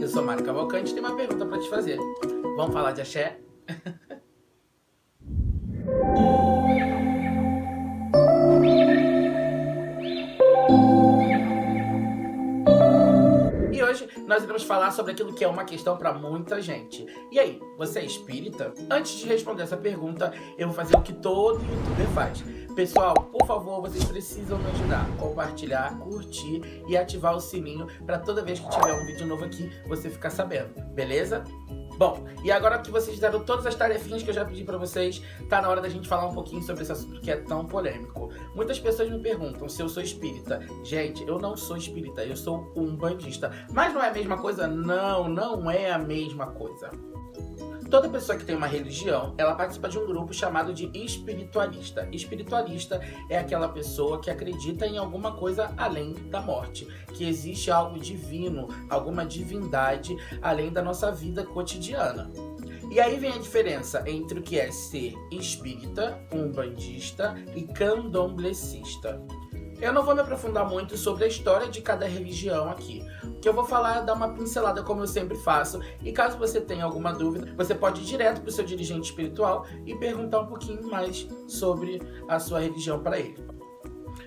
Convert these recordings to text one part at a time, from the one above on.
Eu sou Mário Cavalcante e tenho uma pergunta pra te fazer. Vamos falar de axé? E hoje nós iremos falar sobre aquilo que é uma questão para muita gente. E aí, você é espírita? Antes de responder essa pergunta, eu vou fazer o que todo youtuber faz. Pessoal, por favor, vocês precisam me ajudar. Compartilhar, curtir e ativar o sininho para toda vez que tiver um vídeo novo aqui, você ficar sabendo, beleza? Bom, e agora que vocês deram todas as tarefinhas que eu já pedi pra vocês, tá na hora da gente falar um pouquinho sobre esse assunto que é tão polêmico. Muitas pessoas me perguntam se eu sou espírita. Gente, eu não sou espírita, eu sou umbandista. Mas não é a mesma coisa? Não, não é a mesma coisa. Toda pessoa que tem uma religião, ela participa de um grupo chamado de espiritualista. Espiritualista é aquela pessoa que acredita em alguma coisa além da morte, que existe algo divino, alguma divindade além da nossa vida cotidiana. E aí vem a diferença entre o que é ser espírita, umbandista e candomblessista. Eu não vou me aprofundar muito sobre a história de cada religião aqui. O que eu vou falar é dar uma pincelada como eu sempre faço. E caso você tenha alguma dúvida, você pode ir direto para o seu dirigente espiritual e perguntar um pouquinho mais sobre a sua religião para ele.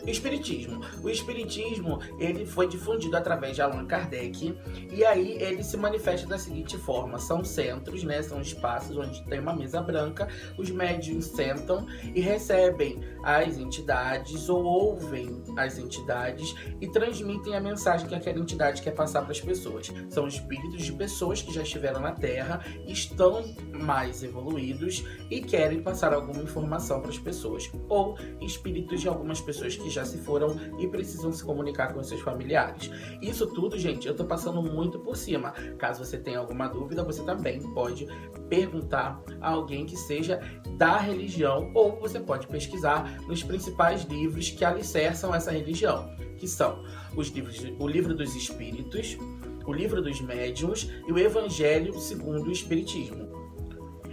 Espiritismo. O espiritismo, ele foi difundido através de Allan Kardec e aí ele se manifesta da seguinte forma: são centros, né, são espaços onde tem uma mesa branca, os médiuns sentam e recebem as entidades ou ouvem as entidades e transmitem a mensagem que aquela entidade quer passar para as pessoas. São espíritos de pessoas que já estiveram na Terra, estão mais evoluídos e querem passar alguma informação para as pessoas, ou espíritos de algumas pessoas que já se foram e precisam se comunicar com seus familiares. Isso tudo, gente, eu tô passando muito por cima. Caso você tenha alguma dúvida, você também pode perguntar a alguém que seja da religião, ou você pode pesquisar nos principais livros que alicerçam essa religião, que são os livros, o Livro dos Espíritos, o Livro dos Médiuns e o Evangelho segundo o Espiritismo.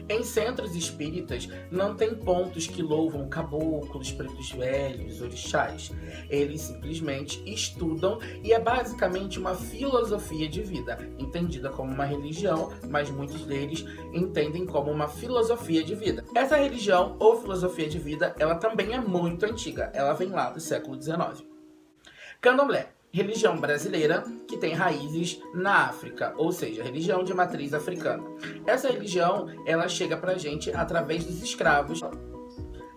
Em centros espíritas não tem pontos que louvam caboclos, pretos velhos, orixás. Eles simplesmente estudam e é basicamente uma filosofia de vida, entendida como uma religião, mas muitos deles entendem como uma filosofia de vida. Essa religião ou filosofia de vida, ela também é muito antiga, ela vem lá do século XIX. Candomblé. Religião brasileira que tem raízes na África, ou seja, religião de matriz africana. Essa religião, ela chega pra gente através dos escravos.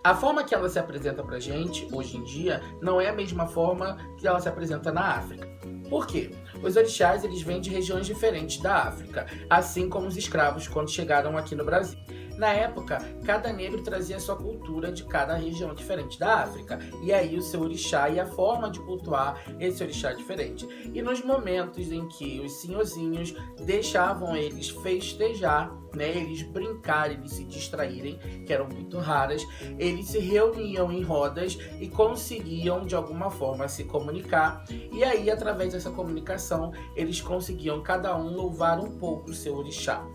A forma que ela se apresenta pra gente, hoje em dia, não é a mesma forma que ela se apresenta na África. Por quê? Os orixás, eles vêm de regiões diferentes da África, assim como os escravos quando chegaram aqui no Brasil. Na época, cada negro trazia a sua cultura de cada região diferente da África. E aí o seu orixá e a forma de cultuar esse orixá é diferente. E nos momentos em que os senhorzinhos deixavam eles festejar, né, eles brincarem, eles se distraírem, que eram muito raras, eles se reuniam em rodas e conseguiam de alguma forma se comunicar. E aí, através dessa comunicação, eles conseguiam cada um louvar um pouco o seu orixá.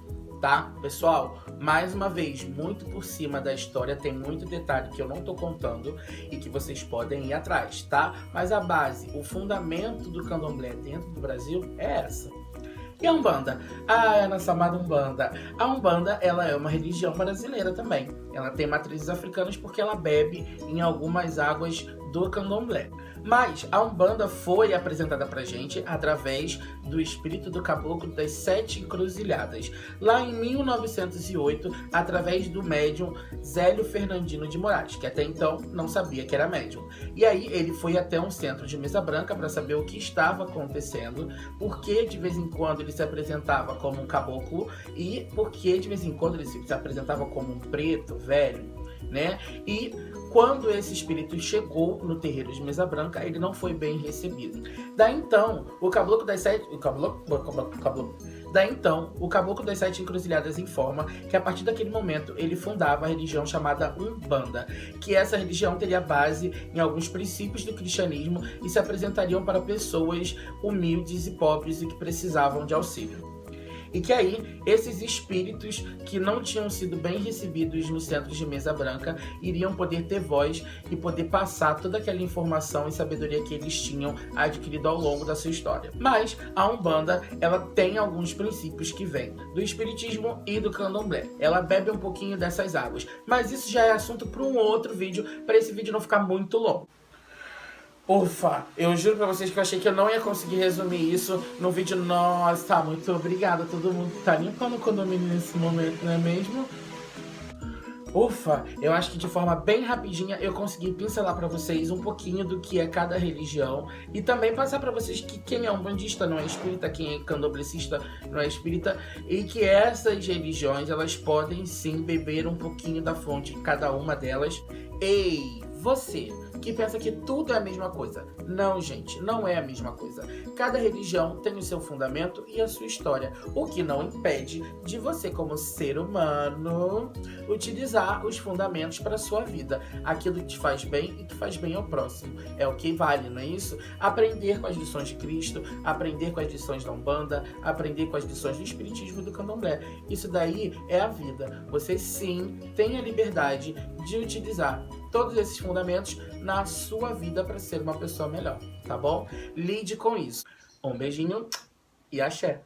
Tá? Pessoal, mais uma vez, muito por cima da história, tem muito detalhe que eu não tô contando e que vocês podem ir atrás, tá? Mas a base, o fundamento do candomblé dentro do Brasil é essa. E a Umbanda? Ah, é a nossa amada Umbanda. A Umbanda, ela é uma religião brasileira também. Ela tem matrizes africanas porque ela bebe em algumas águas do candomblé. Mas a Umbanda foi apresentada pra gente através do espírito do caboclo das 7 encruzilhadas, lá em 1908, através do médium Zélio Fernandino de Moraes, que até então não sabia que era médium. E aí ele foi até um centro de mesa branca para saber o que estava acontecendo, porque de vez em quando ele se apresentava como um caboclo e porque de vez em quando ele se apresentava como um preto velho, né? E quando esse espírito chegou no terreiro de Mesa Branca, ele não foi bem recebido. Daí então, o caboclo das 7 encruzilhadas informa que a partir daquele momento ele fundava a religião chamada Umbanda, que essa religião teria base em alguns princípios do cristianismo e se apresentariam para pessoas humildes e pobres e que precisavam de auxílio. E que aí, esses espíritos que não tinham sido bem recebidos nos centros de mesa branca iriam poder ter voz e poder passar toda aquela informação e sabedoria que eles tinham adquirido ao longo da sua história. Mas a Umbanda, ela tem alguns princípios que vêm do espiritismo e do candomblé. Ela bebe um pouquinho dessas águas, mas isso já é assunto para um outro vídeo, para esse vídeo não ficar muito longo. Ufa, eu juro pra vocês que eu achei que eu não ia conseguir resumir isso no vídeo. Nossa, muito obrigada a todo mundo que tá limpando o condomínio nesse momento, não é mesmo? Ufa, eu acho que de forma bem rapidinha eu consegui pincelar pra vocês um pouquinho do que é cada religião e também passar pra vocês que quem é umbandista não é espírita, quem é candomblessista não é espírita, e que essas religiões, elas podem sim beber um pouquinho da fonte de cada uma delas. Ei, você que pensa que tudo é a mesma coisa. Não, gente, não é a mesma coisa. Cada religião tem o seu fundamento e a sua história, o que não impede de você, como ser humano, utilizar os fundamentos para a sua vida. Aquilo que te faz bem e que faz bem ao próximo. É o que vale, não é isso? Aprender com as lições de Cristo, aprender com as lições da Umbanda, aprender com as lições do Espiritismo e do Candomblé. Isso daí é a vida. Você sim tem a liberdade de utilizar todos esses fundamentos na sua vida para ser uma pessoa melhor, tá bom? Lide com isso. Um beijinho e axé!